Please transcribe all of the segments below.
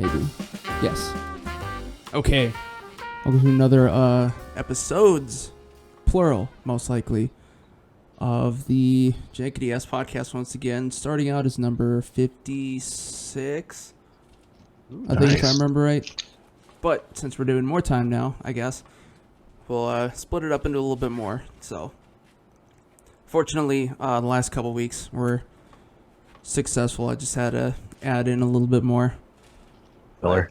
Maybe. Yes. Okay. Welcome to another episodes, plural, most likely, of the jankityasspodcast once again. Starting out as number 56. I think if I remember right. But since we're doing more time now, I guess, we'll split it up into a little bit more. So, fortunately, the last couple weeks were successful. I just had to add in a little bit more. Filler.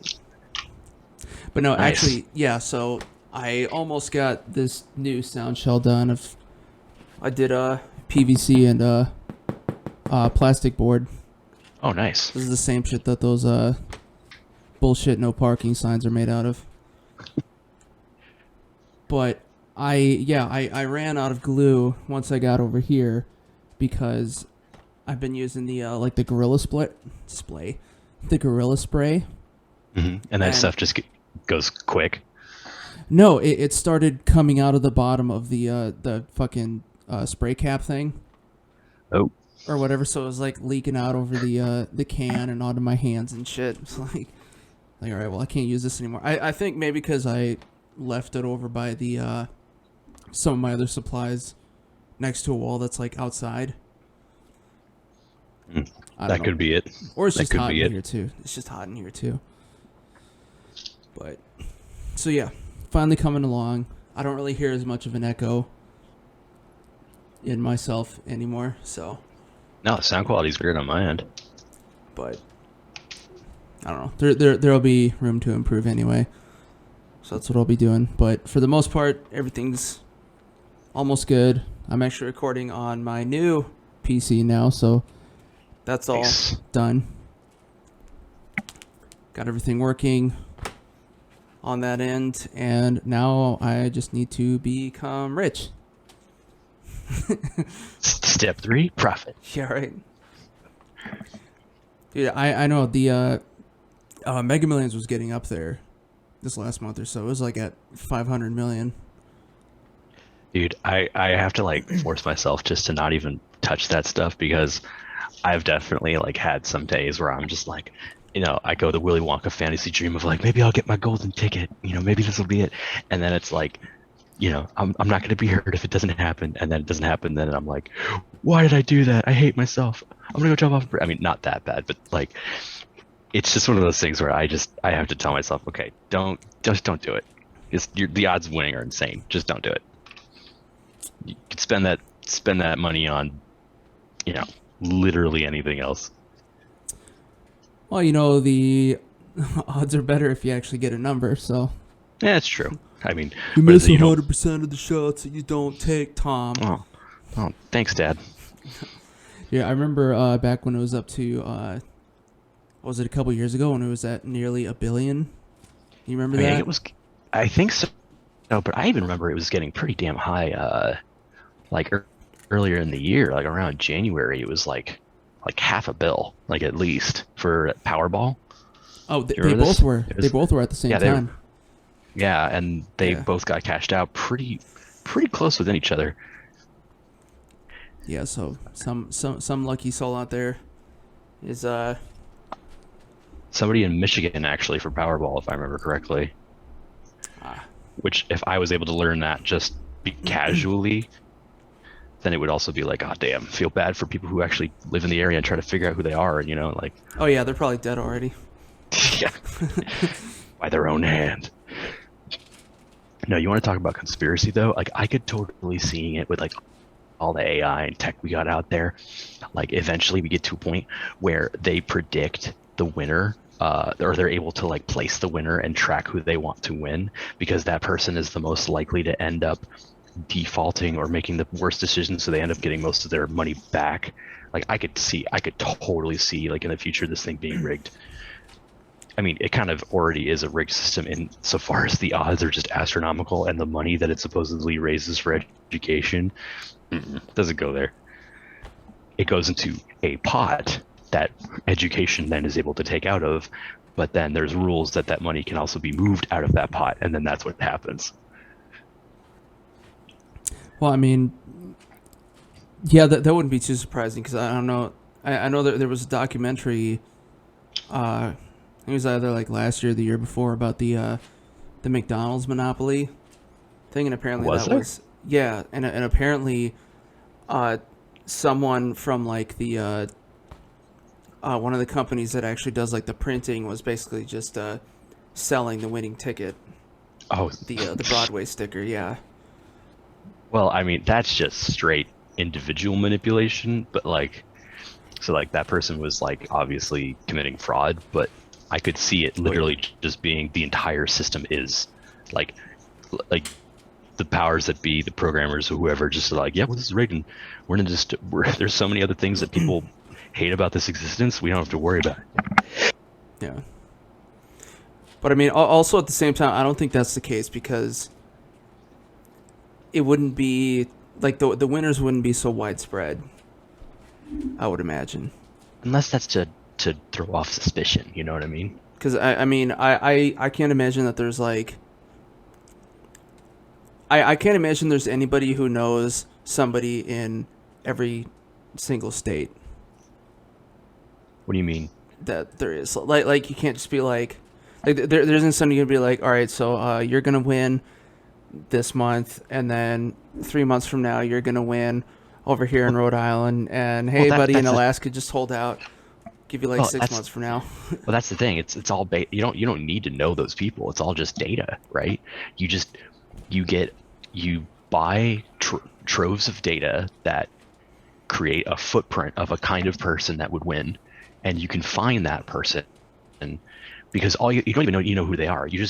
But no, nice. Actually, yeah, so I almost got this new sound shell done. I did PVC and plastic board. Oh, nice. This is the same shit that those bullshit no parking signs are made out of. But I ran out of glue once I got over here because I've been using the the Gorilla Spray. Mm-hmm. And that stuff just goes quick. No, it started coming out of the bottom of the fucking spray cap thing. Oh. Or whatever, so it was like leaking out over the can and onto my hands and shit. It's like all right, well I can't use this anymore. I think maybe because I left it over by the some of my other supplies next to a wall that's like outside. That could be it. Or it's just hot in here too. It's just hot in here too. But so yeah, finally coming along. I don't really hear as much of an echo in myself anymore, so. No, the sound quality's weird on my end. But I don't know. There'll be room to improve anyway. So that's what I'll be doing. But for the most part, everything's almost good. I'm actually recording on my new PC now, so that's all done. Got everything working on that end, and now I just need to become rich. Step 3, profit. Yeah, right. Dude, I know the Mega Millions was getting up there this last month or so. It was like at 500 million. Dude, I have to force myself just to not even touch that stuff because I've definitely had some days where I'm just I go the Willy Wonka fantasy dream of maybe I'll get my golden ticket, maybe this will be it. And then it's I'm not going to be hurt if it doesn't happen. And then it doesn't happen. Then I'm like, why did I do that? I hate myself. I'm going to go jump off. I mean, not that bad, but it's just one of those things where I have to tell myself, okay, don't do it. The odds of winning are insane. Just don't do it. You could spend that money on, literally anything else. Well, the odds are better if you actually get a number, so. Yeah, it's true. I mean, you miss 100% of the shots that you don't take, Tom. Oh, thanks, Dad. Yeah, I remember back when it was up to, was it a couple years ago when it was at nearly $1 billion? You remember that? I think so. No, but I even remember it was getting pretty damn high. Earlier in the year, around January, it was like $500 million, at least for Powerball. Oh, they both were. They both were at the same time. Yeah, and they both got cashed out pretty close within each other. Yeah, so some lucky soul out there is somebody in Michigan actually for Powerball, if I remember correctly. Which, if I was able to learn that just casually, then it would also be oh damn, feel bad for people who actually live in the area and try to figure out who they are, Oh yeah, they're probably dead already. Yeah. By their own hand. No, you want to talk about conspiracy though? I could totally see it with all the AI and tech we got out there. Eventually we get to a point where they predict the winner, or they're able to place the winner and track who they want to win because that person is the most likely to end up defaulting or making the worst decisions, so they end up getting most of their money back. I could totally see in the future this thing being rigged. I mean, it kind of already is a rigged system in so far as the odds are just astronomical, and the money that it supposedly raises for education doesn't go there. It goes into a pot that education then is able to take out of, but then there's rules that money can also be moved out of that pot, and then that's what happens. Well, I mean, yeah, that wouldn't be too surprising because I don't know. I know that there was a documentary It was either like last year or the year before about the McDonald's monopoly thing, and apparently was yeah, and apparently someone from like the one of the companies that actually does like the printing was basically just selling the winning ticket. Oh, the Broadway sticker, yeah. Well, I mean, that's just straight individual manipulation, but like, so like that person was like obviously committing fraud, but I could see it literally just being the entire system is like the powers that be, the programmers or whoever, just like, yeah, well, this is rigged, and there's so many other things that people hate about this existence, we don't have to worry about it. Yeah. But I mean, also at the same time, I don't think that's the case, because it wouldn't be like the winners wouldn't be so widespread, I would imagine. Unless that's to throw off suspicion, you know what I mean? Because I mean, I can't imagine that there's like I can't imagine there's anybody who knows somebody in every single state. What do you mean? That there is like you can't just be like there isn't somebody gonna be like, all right, so you're gonna win this month, and then 3 months from now you're gonna win over here in Rhode Island, and hey, buddy, in Alaska, just hold out. Give you like 6 months from now. Well, that's the thing. It's all you don't need to know those people. It's all just data, right? You buy troves of data that create a footprint of a kind of person that would win, and you can find that person, and because you don't even know who they are. You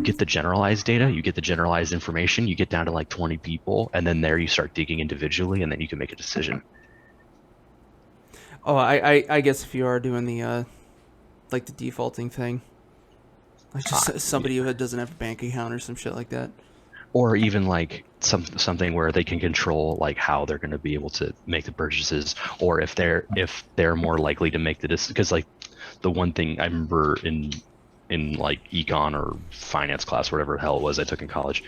get the generalized data, you get the generalized information, you get down to like 20 people, and then there you start digging individually, and then you can make a decision. Oh, I guess if you are doing the like the defaulting thing, like just somebody who doesn't have a bank account or some shit like that, or even like something where they can control like how they're going to be able to make the purchases, or if they're more likely to make the decision. Because like the one thing I remember in like econ or finance class, whatever the hell it was I took in college,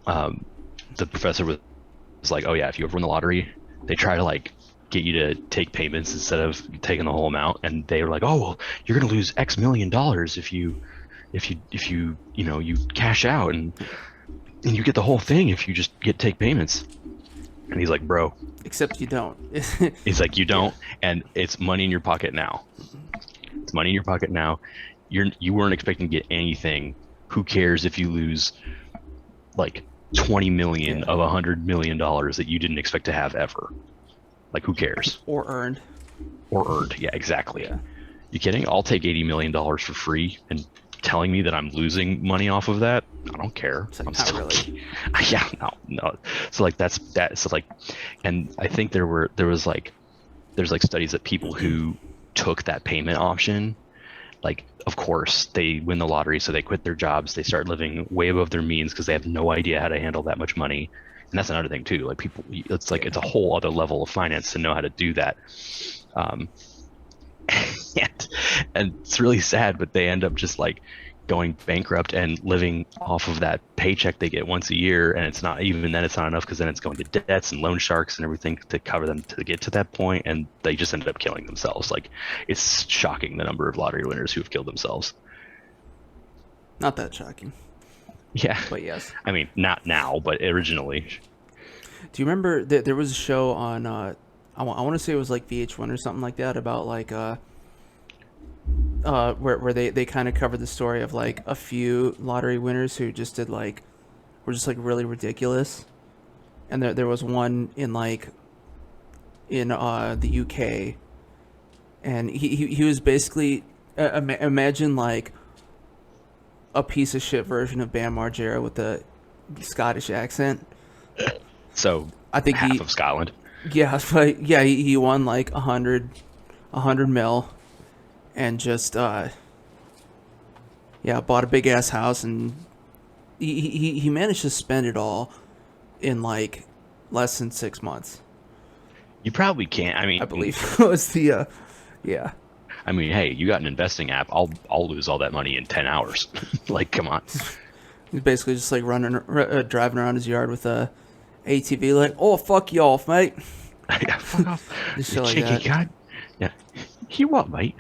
the professor was like, oh yeah, if you ever win the lottery, they try to like get you to take payments instead of taking the whole amount, and they were like, oh well, you're gonna lose X million dollars if you cash out, and you get the whole thing if you just take payments. And he's like, bro, except you don't. He's like, you don't, and it's money in your pocket now. It's money in your pocket now. You weren't expecting to get anything. Who cares if you lose like 20 million of $100 million that you didn't expect to have ever? Like, who cares? Or earned. Yeah, exactly. Yeah. You kidding? I'll take $80 million for free, and telling me that I'm losing money off of that, I don't care. Like, I'm not still really. Yeah, no. So like that's that. So like, and I think there's like studies that people who took that payment option, like, of course they win the lottery, so they quit their jobs, they start living way above their means because they have no idea how to handle that much money. And that's another thing too. Like, people, it's like it's a whole other level of finance to know how to do that. And it's really sad, but they end up just like going bankrupt and living off of that paycheck they get once a year, and it's not even then, it's not enough, because then it's going to debts and loan sharks and everything to cover them to get to that point, and they just end up killing themselves. Like, it's shocking the number of lottery winners who have killed themselves. Not that shocking. Yeah, but yes. I mean, not now, but originally. Do you remember that there was a show on I want to say it was like VH1 or something like that, about like where they kind of covered the story of like a few lottery winners who just did like were just like really ridiculous, and there was one in like in the UK, and he was basically imagine like a piece of shit version of Bam Margera with a Scottish accent. So I think half of Scotland. Yeah, but yeah, he won like 100 mil, and just bought a big ass house, and he managed to spend it all in like less than 6 months. You probably can't. I mean, I believe it was the yeah. I mean, hey, you got an investing app. I'll lose all that money in 10 hours. Like, come on. He's basically just like driving around his yard with a ATV, like, oh, fuck you off, mate. Yeah, fuck off. Just shit like that. God. Yeah. You what, mate?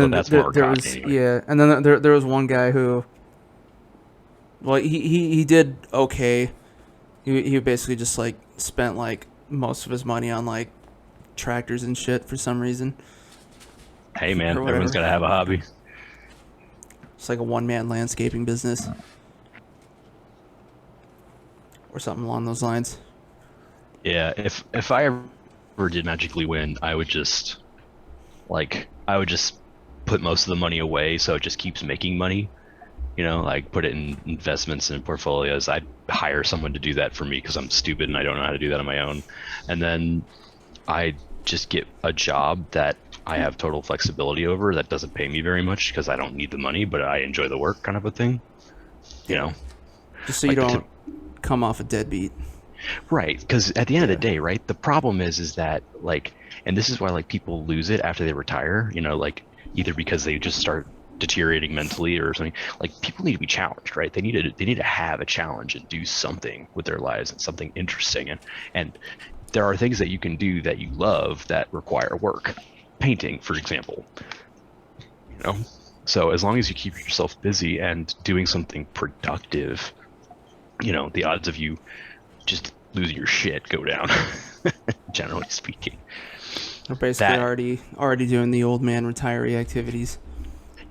Although that's more cotton anyway. Yeah, and then there was one guy who, well, he did okay. He basically just like spent like most of his money on like tractors and shit for some reason. Hey man, everyone's gotta have a hobby. It's like a one-man landscaping business or something along those lines. Yeah, if I ever did magically win, I would just put most of the money away so it just keeps making money. You know, like put it in investments and portfolios. I'd hire someone to do that for me because I'm stupid and I don't know how to do that on my own. And then I just get a job that I have total flexibility over that doesn't pay me very much because I don't need the money, but I enjoy the work, kind of a thing. You know, just so like you don't come off a deadbeat. Right, because at the end of the day, right, the problem is that like, and this is why like people lose it after they retire. You know, like either because they just start deteriorating mentally or something. Like people need to be challenged, right? They need to have a challenge and do something with their lives and something interesting. And there are things that you can do that you love that require work. Painting, for example. You know, so as long as you keep yourself busy and doing something productive, you know, the odds of you just losing your shit go down. Generally speaking. We're basically already doing the old man retiree activities.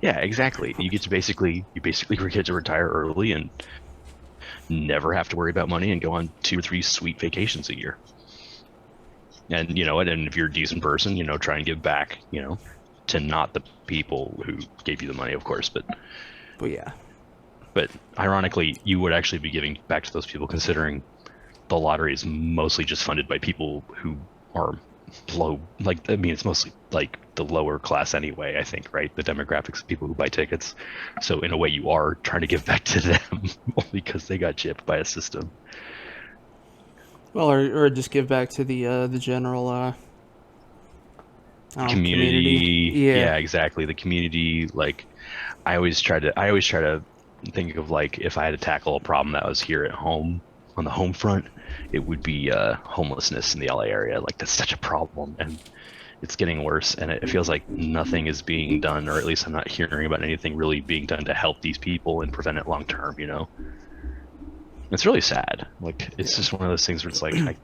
Yeah, exactly. You get to retire early and never have to worry about money and go on 2 or 3 sweet vacations a year. And you know, and if you're a decent person, you know, try and give back, you know, to not the people who gave you the money, of course, but yeah. But ironically, you would actually be giving back to those people, considering the lottery is mostly just funded by people who are low. Like, I mean, it's mostly like the lower class anyway, I think, right? The demographics of people who buy tickets. So in a way, you are trying to give back to them only because they got gypped by a system. Well, or just give back to the general community. Yeah, exactly. The community. Like, I always try to think of like if I had to tackle a problem that was here at home on the home front, it would be homelessness in the LA area. Like that's such a problem, and it's getting worse. And it feels like nothing is being done, or at least I'm not hearing about anything really being done to help these people and prevent it long term. You know. It's really sad. Like it's just one of those things where it's like,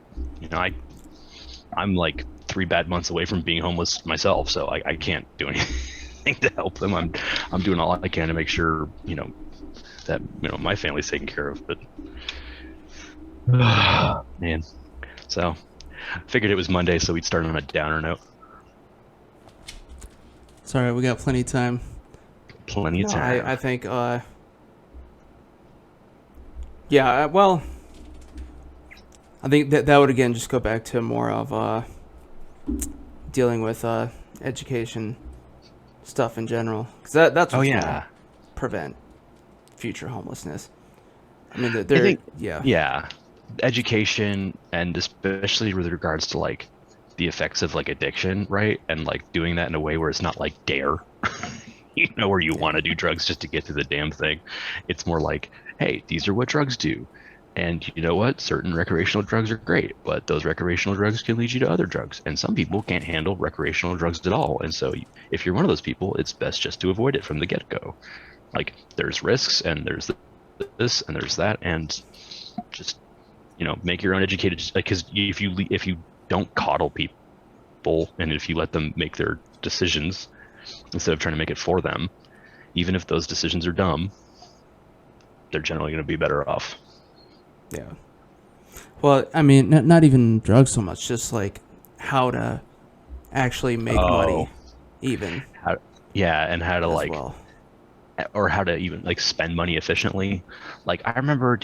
I'm like 3 bad months away from being homeless myself, so I can't do anything to help them. I'm doing all I can to make sure, you know, that my family's taken care of. But man, so I figured it was Monday, so we'd start on a downer note. It's all right. We got plenty of time. Plenty of time. I think. Yeah, well, I think that would again just go back to more of dealing with education stuff in general, because that's what's gonna prevent future homelessness. I mean, yeah, education, and especially with regards to like the effects of like addiction, right? And like doing that in a way where it's not like dare. You know, where you want to do drugs just to get to the damn thing. It's more like, hey, these are what drugs do. And you know what? Certain recreational drugs are great, but those recreational drugs can lead you to other drugs. And some people can't handle recreational drugs at all. And so if you're one of those people, it's best just to avoid it from the get-go. Like there's risks and there's this and there's that. And just, you know, make your own educated, because if you don't coddle people and if you let them make their decisions, instead of trying to make it for them, even if those decisions are dumb, they're generally going to be better off. Yeah. Well, I mean, not even drugs so much, just like how to actually make money, even. And how to like, well. or how to even like spend money efficiently. Like I remember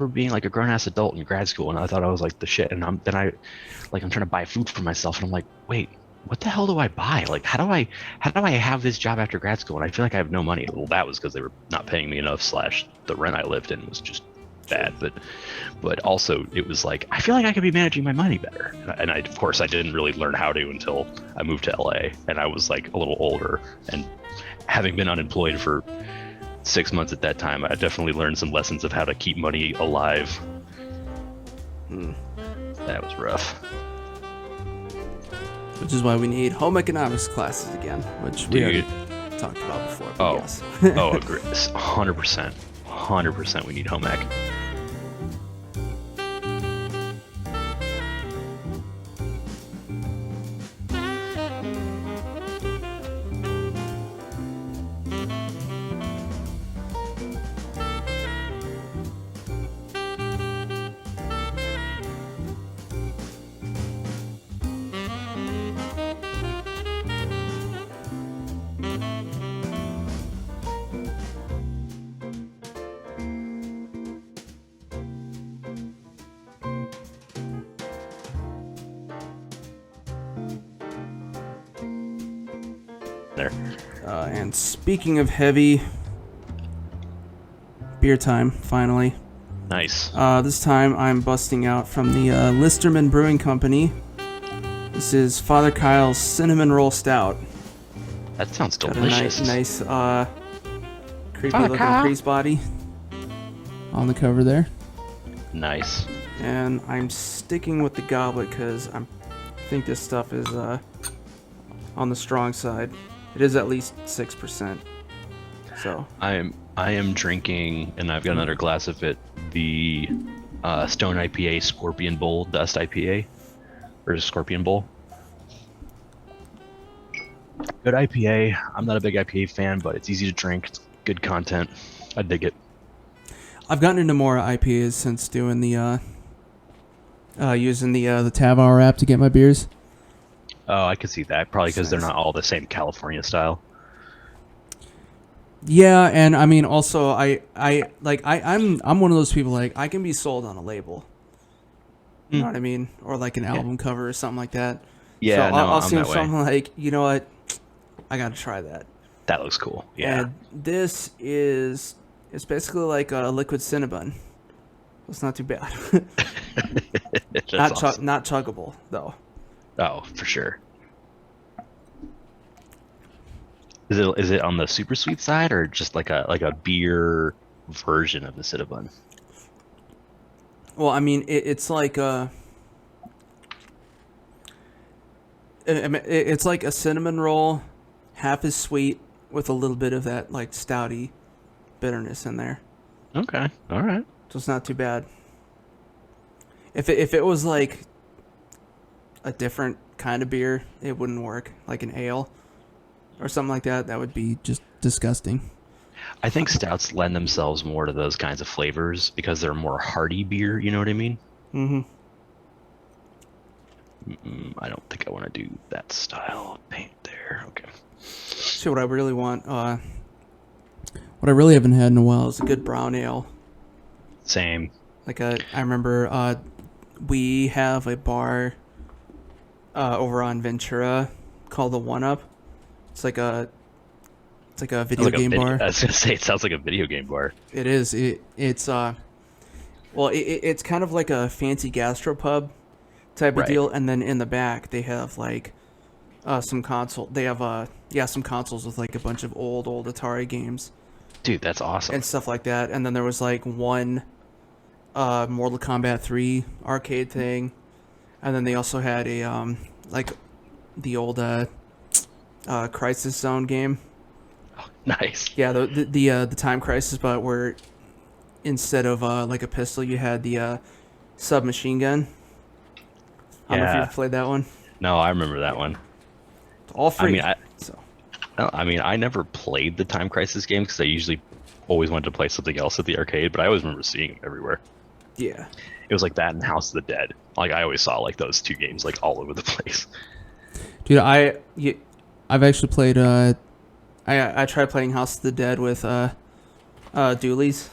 being like a grown ass adult in grad school, and I thought I was like the shit. And I'm trying to buy food for myself, and I'm like, wait, what the hell do I buy? Like, how do I have this job after grad school? And I feel like I have no money. Well, that was because they were not paying me enough / the rent I lived in was just bad. But also it was like, I feel like I could be managing my money better. And of course I didn't really learn how to until I moved to LA and I was like a little older, and having been unemployed for 6 months at that time, I definitely learned some lessons of how to keep money alive. That was rough. Which is why we need home economics classes again, which talked about before. But Oh, yes. oh, agree. 100%. 100% we need home ec. There. And speaking of heavy, beer time, finally. Nice. This time I'm busting out from the Listerman Brewing Company. This is Father Kyle's Cinnamon Roll Stout. That sounds Got delicious. a nice creepy Father looking Kyle. priest body on the cover there. Nice. And I'm sticking with the goblet because I think this stuff is on the strong side. It is at least 6%. So I am drinking, and I've got another glass of it, the Stone IPA Scorpion Bowl Dust IPA, or Scorpion Bowl. Good IPA. I'm not a big IPA fan, but it's easy to drink. It's good content. I dig it. I've gotten into more IPAs since doing the using the Tavour app to get my beers. Oh, I could see that. Probably because they're Nice. not all the same California style. Yeah, and I mean also I'm one of those people, like, I can be sold on a label. You know what I mean? Or like an album cover or something like that. Yeah, so no, I'll I'm see that way. something like, you know what? I gotta try that. That looks cool. Yeah. And this is, it's basically like a liquid Cinnabon. It's not too bad. That's not awesome. not chuggable though. Oh, for sure. Is it on the super sweet side or just like a beer version of the Cinnabon? Well, I mean, it's like it's like a cinnamon roll, half as sweet with a little bit of that like stouty bitterness in there. Okay. All right. So it's not too bad. If it was like a different kind of beer, it wouldn't work. Like an ale or something like that, that would be just disgusting. I think stouts lend themselves more to those kinds of flavors because they're more hearty beer. You know what I mean? Mm-hmm. I don't think I want to do that style of paint there. Okay. So what I really want, what I really haven't had in a while is a good brown ale. Same. I remember we have a bar over on Ventura called the One Up. It's like a video game bar. I was gonna say it sounds like a video game bar. It is. It's kind of like a fancy gastropub type of Right. deal, and then in the back they have like some console. They have some consoles with like a bunch of old Atari games Dude, that's awesome. and stuff like that. And then there was like one Mortal Kombat 3 arcade thing, and then they also had a like the old Crisis Zone game. Nice. Yeah, the Time Crisis, but where instead of like a pistol, you had the submachine gun. I don't know if Yeah. you've played that one. No, I remember that one. It's all free. I mean, I never played the Time Crisis game because I usually always wanted to play something else at the arcade, but I always remember seeing them everywhere. Yeah. It was like that and House of the Dead. Like I always saw like those two games like all over the place. Dude, I've actually played. I tried playing House of the Dead with Doolies,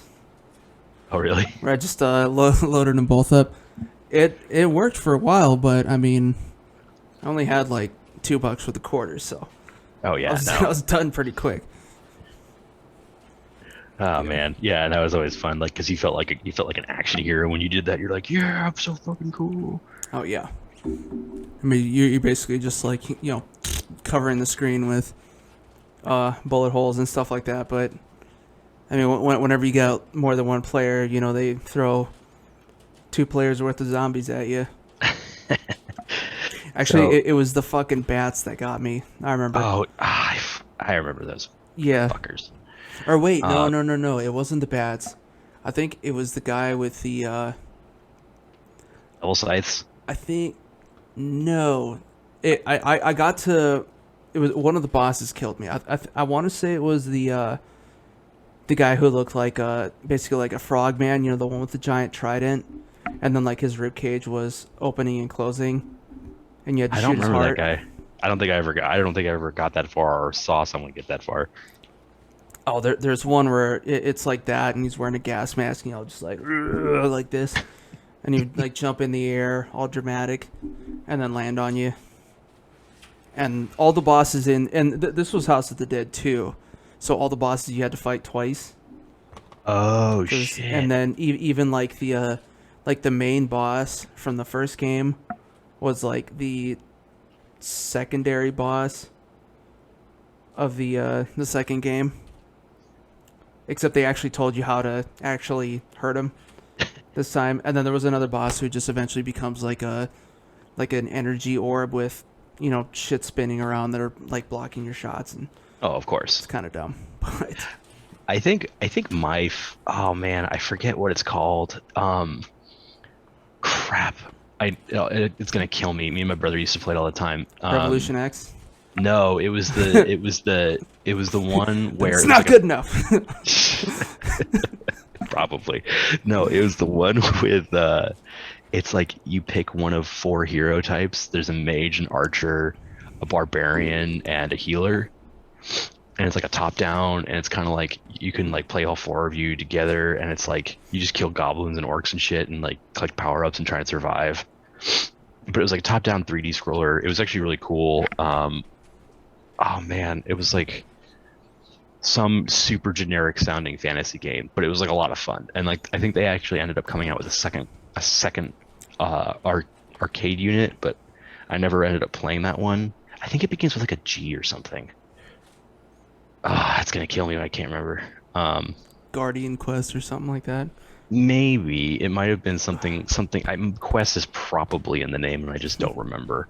Oh, really? where I just loaded them both up. It worked for a while, but I mean, I only had like $2 for the quarters, so Oh yeah. I was done pretty quick. Oh man, yeah, and that was always fun. Like, cause you felt like an action hero when you did that. You're like, yeah, I'm so fucking cool. Oh yeah. I mean, you're basically just like, covering the screen with bullet holes and stuff like that. But I mean, whenever you got more than one player, they throw 2 players worth of zombies at you. Actually, So- it was the fucking bats that got me. I remember. Oh, I remember those. Yeah. Fuckers. Or wait, no. It wasn't the bats. I think it was the guy with the. Double scythes. I think no. I got to. It was one of the bosses killed me. I want to say it was the guy who looked like basically like a frog man. You know, the one with the giant trident, and then like his rib cage was opening and closing, and you had to I shoot don't his remember heart. that guy. I don't think I ever got that far or saw someone get that far. Oh, there's one where it's like that, and he's wearing a gas mask, and just like this, and he would like jump in the air, all dramatic, and then land on you. And all the bosses this was House of the Dead too, so all the bosses you had to fight twice. Oh shit! And then even like the main boss from the first game was like the secondary boss of the second game. Except they actually told you how to actually hurt him this time. And then there was another boss who just eventually becomes like an energy orb with, shit spinning around that are like blocking your shots, and Oh, of course. it's kind of dumb. But I think oh man, I forget what it's called. Crap. It's gonna kill me. Me and my brother used to play it all the time. Revolution X. No, it was the one where It's not good enough. Probably. No, it was the one with it's like you pick one of 4 hero types. There's a mage, an archer, a barbarian, and a healer. And it's like a top down, and it's kind of like you can like play all 4 of you together, and it's like you just kill goblins and orcs and shit and like collect power ups and try and survive. But it was like a top down 3D scroller. It was actually really cool. Oh man, it was like some super generic sounding fantasy game, but it was like a lot of fun. And like I think they actually ended up coming out with a second arcade unit, but I never ended up playing that one. I think it begins with like a G or something. That's gonna kill me when I can't remember. Guardian Quest or something like that. Maybe it might have been something. Quest is probably in the name, and I just don't remember.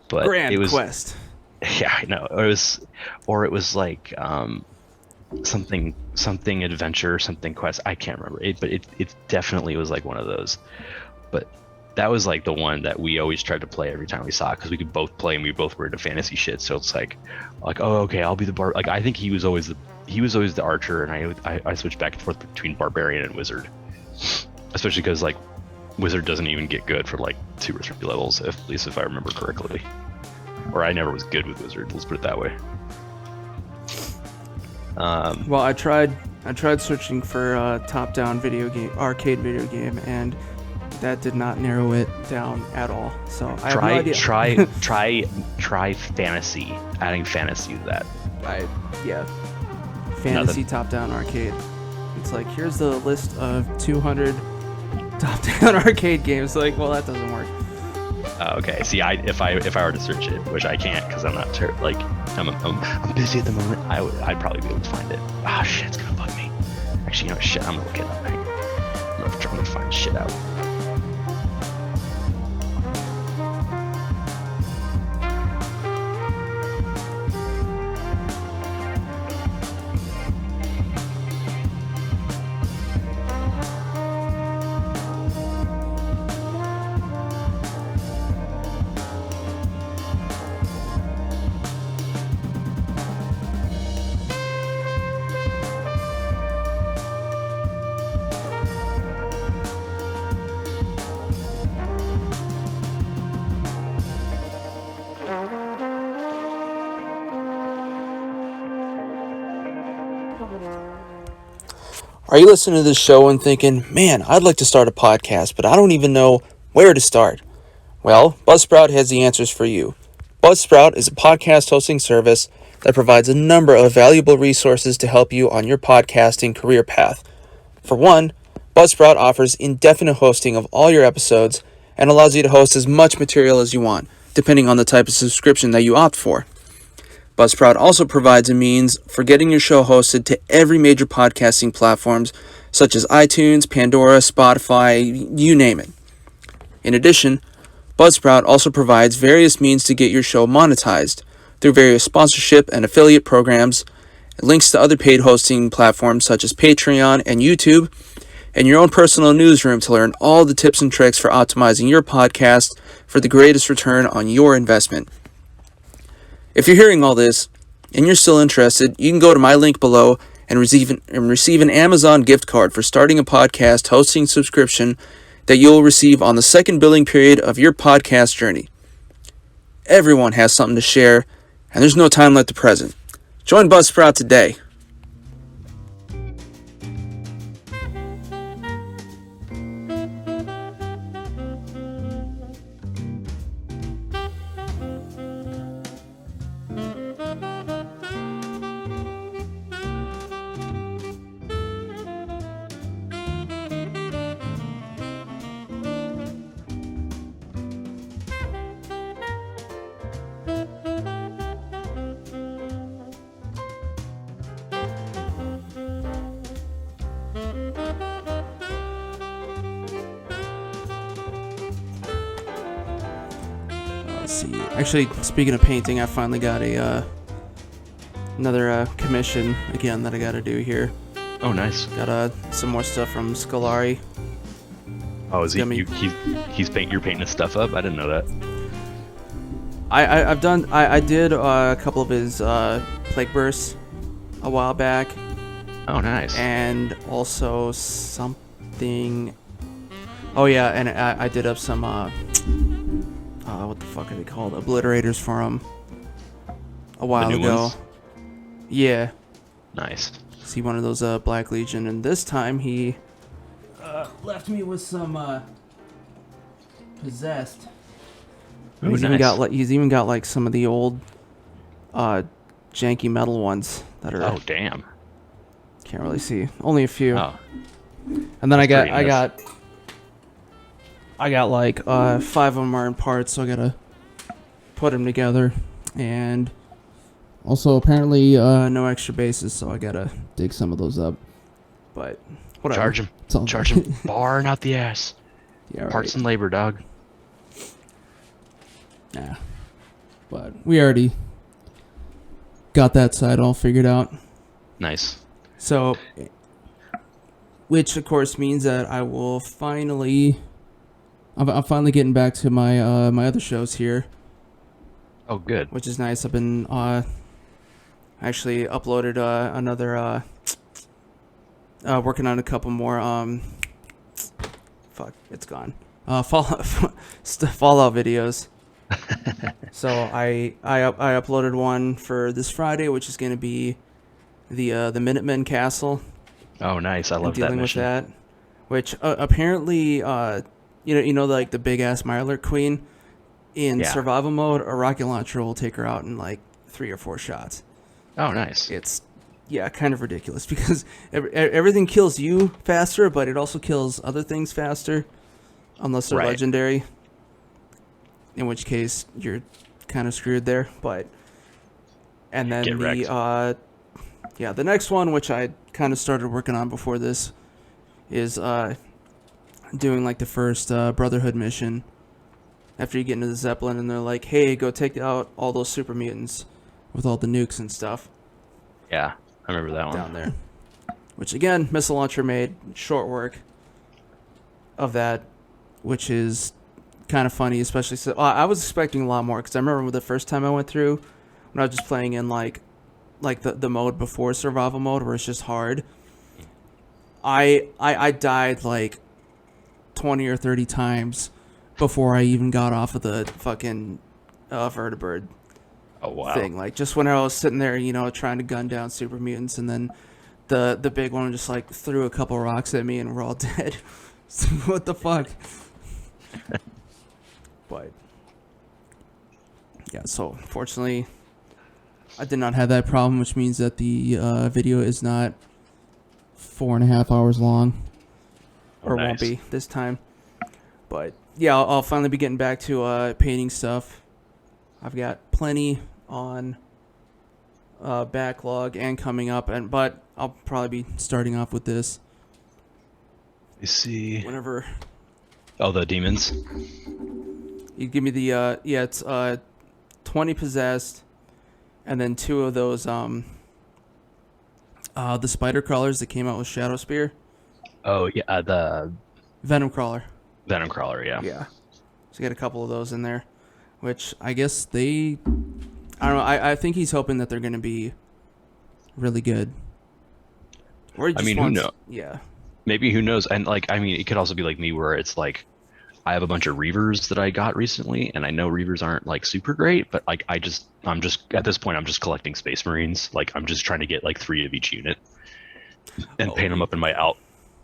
But Grand it was Quest. Yeah, I know. It was like something adventure, something quest. I can't remember it, but it definitely was like one of those. But that was like the one that we always tried to play every time we saw it, because we could both play and we both were into fantasy shit. So it's like oh okay, I'll be the bar. Like I think he was always the archer, and I switched back and forth between barbarian and wizard, especially because like wizard doesn't even get good for like 2 or 3 levels, at least if I remember correctly. Or I never was good with wizard. Let's put it that way. Well, I tried searching for top-down arcade video game, and that did not narrow it down at all. So I have no idea. Try fantasy. Adding fantasy to that. Fantasy top-down arcade. It's like, here's the list of 200 top-down arcade games. Like, well, that doesn't work. Okay. See, if I were to search it, which I can't because I'm not I'm busy at the moment. I'd probably be able to find it. Shit, it's gonna bug me. Actually, shit, I'm gonna look it up. I'm gonna find shit out. Are you listening to this show and thinking, man, I'd like to start a podcast, but I don't even know where to start? Well, Buzzsprout has the answers for you. Buzzsprout is a podcast hosting service that provides a number of valuable resources to help you on your podcasting career path. For one, Buzzsprout offers indefinite hosting of all your episodes and allows you to host as much material as you want, depending on the type of subscription that you opt for. Buzzsprout also provides a means for getting your show hosted to every major podcasting platforms such as iTunes, Pandora, Spotify, you name it. In addition, Buzzsprout also provides various means to get your show monetized through various sponsorship and affiliate programs, links to other paid hosting platforms such as Patreon and YouTube, and your own personal newsroom to learn all the tips and tricks for optimizing your podcast for the greatest return on your investment. If you're hearing all this and you're still interested, you can go to my link below and receive an Amazon gift card for starting a podcast hosting subscription that you'll receive on the second billing period of your podcast journey. Everyone has something to share, and there's no time like the present. Join Buzzsprout today. Let's see. Actually, speaking of painting, I finally got another commission again that I got to do here. Oh, nice. Got some more stuff from Scolari. Oh, is you're painting his stuff up? I didn't know that. I did a couple of his plague bursts a while back. Oh, nice. And also something. Oh yeah, and I did up some what the fuck are they called? Obliterators for him a while ago. Ones? Yeah. Nice. See one of those Black Legion, and this time he left me with some possessed. Ooh, He's nice. even got like some of the old janky metal ones that are. Oh, damn. Can't really see. Only a few. Oh. And then I got like 5 of them are in parts, so I gotta put them together. And also apparently no extra bases, so I gotta dig some of those up. But whatever. Charge him. Bar, not the ass. Yeah, right. Parts and labor, dog. Yeah. But we already got that side all figured out. Nice. So, which of course means that I will finally. I'm finally getting back to my my other shows here. Oh, good. Which is nice. I've been actually uploaded another working on a couple more fuck, it's gone. Fallout videos. So I uploaded one for this Friday, which is going to be the Minutemen Castle. Oh, nice. I love that dealing mission. with that, which apparently you know like the big ass Mirelurk Queen in survival mode, a rocket launcher will take her out in like 3 or 4 shots. Oh, nice. It's kind of ridiculous because everything kills you faster, but it also kills other things faster unless they're legendary, in which case you're kind of screwed there. But and then the next one, which I kind of started working on before this, is doing like the first Brotherhood mission after you get into the Zeppelin and they're like, hey, go take out all those super mutants with all the nukes and stuff. Yeah, I remember that one. Down there. Which again, Missile Launcher made short work of that, which is kind of funny, especially so I was expecting a lot more because I remember the first time I went through when I was just playing in like the mode before survival mode where it's just hard. I died like 20 or 30 times before I even got off of the fucking vertibird thing. Like just when I was sitting there, you know, trying to gun down super mutants, and then the big one just like threw a couple rocks at me and we're all dead. What the fuck? But yeah, so fortunately I did not have that problem, which means that the video is not 4.5 hours long, or won't be this time. But yeah, I'll finally be getting back to painting stuff. I've got plenty on backlog and coming up, but I'll probably be starting off with this. You see. Whenever. Oh, the demons. You give me the it's 20 possessed, and then 2 of those The spider crawlers that came out with Shadow Spear. Oh yeah, the Venom crawler. Venom crawler. Yeah. Yeah. So you got a couple of those in there, which I guess I don't know. I think he's hoping that they're going to be really good. Or he just who knows? Yeah. Maybe, who knows? And like, it could also be like me, where it's like, I have a bunch of Reavers that I got recently, and I know Reavers aren't like super great, but like I'm just at this point I'm just collecting Space Marines. Like I'm just trying to get like 3 of each unit and paint them up in my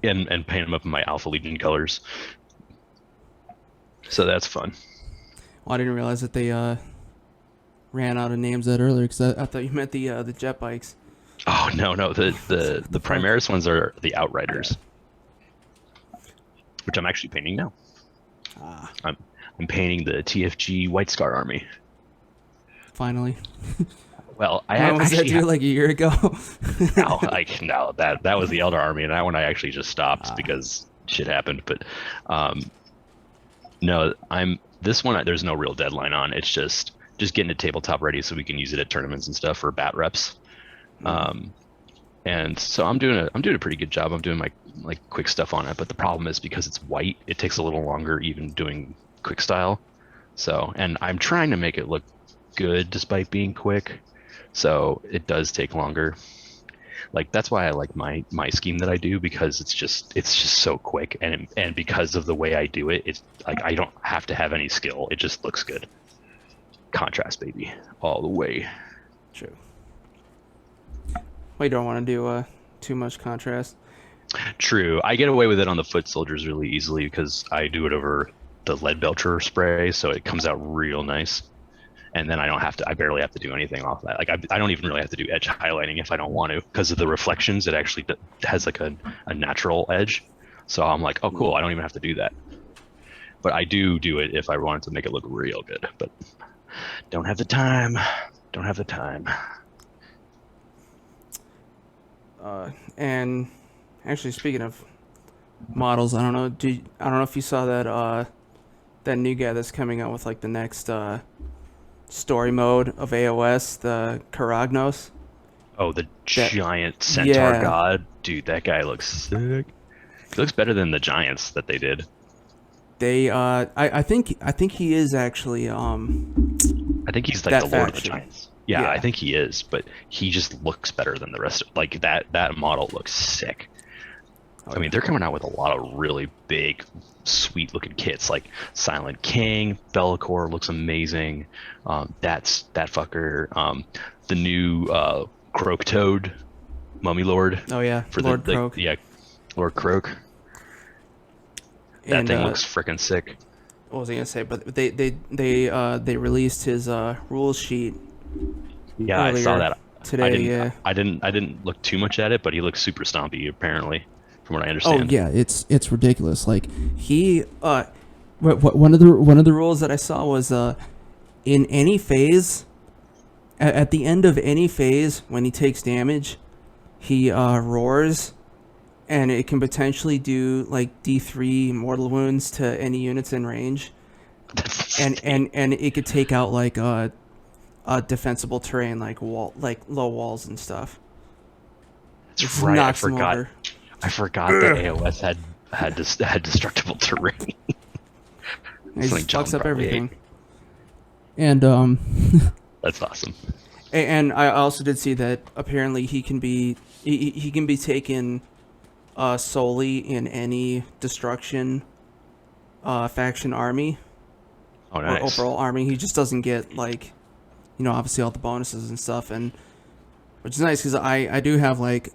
and paint them up in my Alpha Legion colors. So that's fun. Well, I didn't realize that they ran out of names that earlier, because I thought you meant the jet bikes. Oh no, the Primaris ones are the Outriders, which I'm actually painting now. I'm painting the TFG White Scar Army. Finally. Well, When was that due, like a year ago? No, that was the Elder Army, and that one I actually just stopped because shit happened. But no, this one. There's no real deadline on. It's just getting it tabletop ready so we can use it at tournaments and stuff for bat reps. And so I'm doing a pretty good job. I'm doing my like quick stuff on it, but the problem is because it's white, it takes a little longer even doing quick style. So, and I'm trying to make it look good despite being quick, so it does take longer. Like that's why I like my scheme that I do, because it's just so quick, and because of the way I do it, it's like I don't have to have any skill. It just looks good. Contrast, baby, all the way. True. Well, you don't want to do too much contrast. True. I get away with it on the foot soldiers really easily because I do it over the lead belcher spray, so it comes out real nice. And then I barely have to do anything off that. Like I don't even really have to do edge highlighting if I don't want to, because of the reflections. It actually has like a natural edge. So I'm like, oh cool, I don't even have to do that. But I do it if I wanted to make it look real good, but don't have the time. And actually, speaking of models, I don't know if you saw that new guy that's coming out with like the next story mode of AOS, the Karagnos. Oh, the giant centaur god, dude, that guy looks sick. He looks better than the giants that they did. I think he is actually I think he's like the Lord of the Giants. Yeah, I think he is, but he just looks better than the rest of, like that model looks sick. I mean, they're coming out with a lot of really big, sweet looking kits, like Silent King, Bellicor looks amazing. That fucker, the new Croak Toad, Mummy Lord. Oh yeah, for Lord Croak. Yeah, Lord Croak. That thing looks freaking sick. What was I gonna say? But they released his rules sheet. Yeah, I saw that today. I didn't look too much at it, but he looks super stompy apparently, from what I understand. Oh yeah, it's ridiculous. Like he one of the rules that I saw was in any phase, at the end of any phase when he takes damage, he roars, and it can potentially do like D3 mortal wounds to any units in range. and it could take out like defensible terrain, like low walls and stuff. That's right. I forgot that AOS had destructible terrain. He just fucks up everything. And that's awesome. And I also did see that apparently he can be taken solely in any destruction faction army. Oh, nice. Or overall army. He just doesn't get like, obviously all the bonuses and stuff, and which is nice because I do have like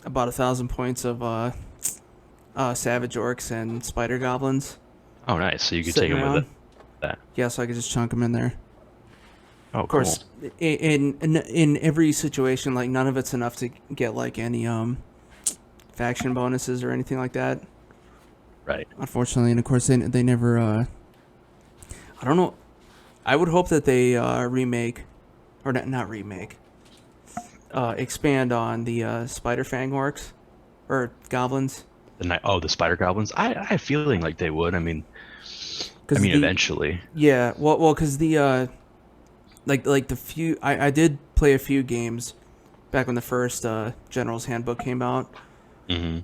about 1,000 points of savage orcs and spider goblins. Oh, nice. So you could take them with that. Yeah, so I could just chunk them in there. Oh, of course, cool. In every situation, like none of it's enough to get like any faction bonuses or anything like that. Right. Unfortunately, and of course they never. I don't know. I would hope that they remake, or not remake. Expand on the spider fang orcs, or goblins. The spider goblins. I have a feeling like they would. I mean, eventually. Yeah. Well, because the like the few I did play a few games back when the first General's Handbook came out, Mm-hmm.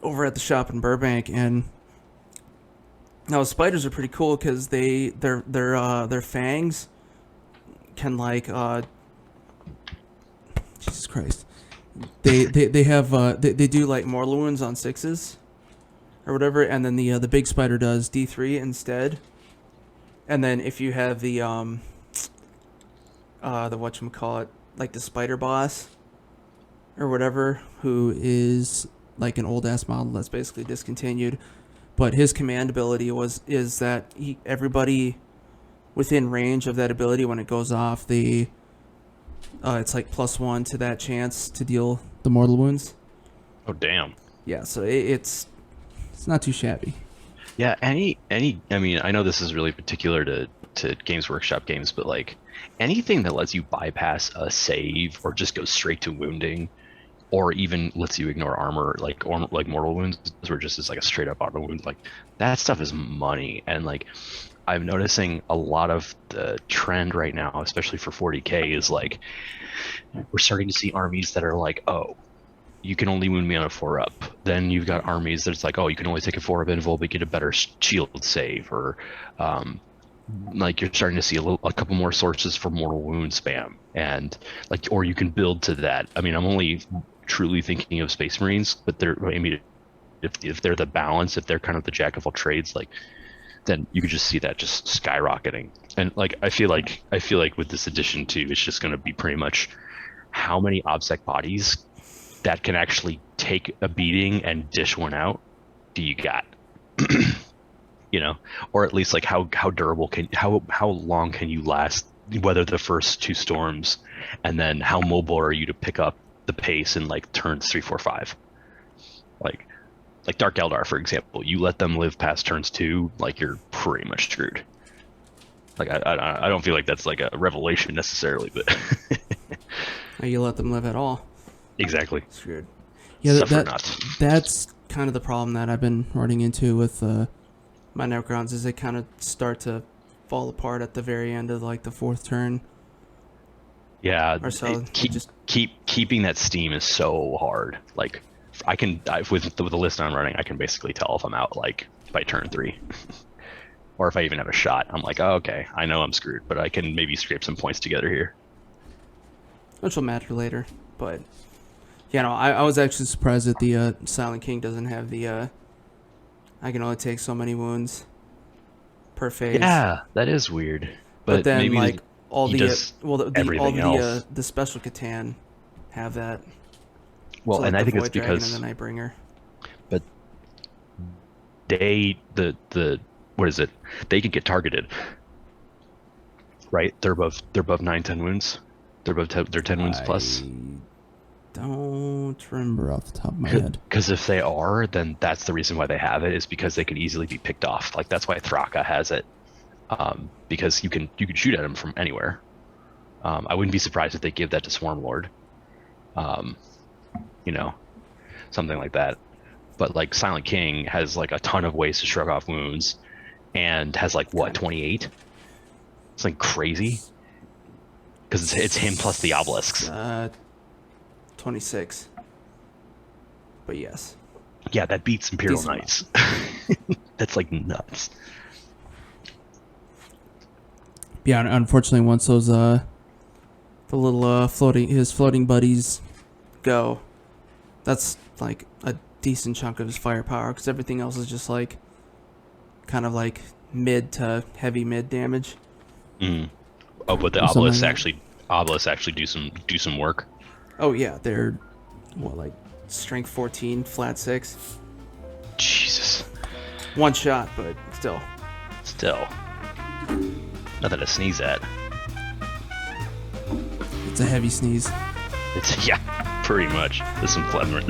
over at the shop in Burbank, and now spiders are pretty cool because their fangs can like Jesus Christ, they have they do like mortal wounds on 6s or whatever, and then the big spider does D3 instead. And then if you have the whatchamacallit, like the spider boss or whatever, who is like an old ass model that's basically discontinued, but his command ability is that everybody within range of that ability, when it goes off, it's like +1 to that chance to deal the mortal wounds. Oh damn. Yeah, so it's not too shabby. Yeah, any I mean, I know this is really particular to Games Workshop games, but like anything that lets you bypass a save or just go straight to wounding, or even lets you ignore armor, like mortal wounds, or just is like a straight up armor wound, like that stuff is money. And like I'm noticing a lot of the trend right now, especially for 40k, is like we're starting to see armies that are like, oh, you can only wound me on a 4-up. Then you've got armies that's like, oh, you can only take a 4-up interval but get a better shield save, or like you're starting to see a couple more sources for mortal wound spam, and like, or you can build to that. I mean, I'm only truly thinking of Space Marines, but I mean, if they're the balance, if they're kind of the jack of all trades, like, then you could just see that just skyrocketing. And like I feel like with this edition too, it's just going to be pretty much how many obsec bodies that can actually take a beating and dish one out do you got? You know, or at least like how durable how long can you last, weather the first 2 storms, and then how mobile are you to pick up the pace in like turns 3, 4, 5? Like Dark Eldar, for example, you let them live past turns 2, like you're pretty much screwed. Like I don't feel like that's like a revelation necessarily, but You let them live at all. Exactly. Screwed. Yeah, that's kind of the problem that I've been running into with my Necrons, is they kind of start to fall apart at the very end of like the 4th turn. Yeah, or so. Keeping that steam is so hard. Like with the list I'm running, I can basically tell if I'm out like by turn 3. Or if I even have a shot, I'm like, oh, okay, I know I'm screwed, but I can maybe scrape some points together here. Which will matter later, but yeah, no, I was actually surprised that the Silent King doesn't have the I can only take so many wounds per phase. Yeah, that is weird. But then maybe like all the special Catan have that. Well, so, like, and I think it's Void Dragon because and the Nightbringer. But the what is it? They can get targeted, right? They're above 9-10 wounds. They're above they're 10 wounds plus. Don't remember off the top of my head. Because if they are, then that's the reason why they have it, is because they can easily be picked off. Like that's why Thraka has it, because you can shoot at them from anywhere. I wouldn't be surprised if they give that to Swarmlord, you know, something like that. But like Silent King has like a ton of ways to shrug off wounds, and has like what, 28? It's like crazy. Because it's him plus the obelisks. 26. But yes. Yeah, that beats Imperial Decent Knights. That's like nuts. Yeah, unfortunately, once those the little floating buddies go, that's like a decent chunk of his firepower, because everything else is just like kind of like mid to heavy mid damage. Oh, but the obelisks actually do some work. Oh yeah, they're what, like strength 14, flat 6. Jesus. One shot, but still. Nothing to sneeze at. It's a heavy sneeze. It's, yeah, pretty much. There's some phlegm food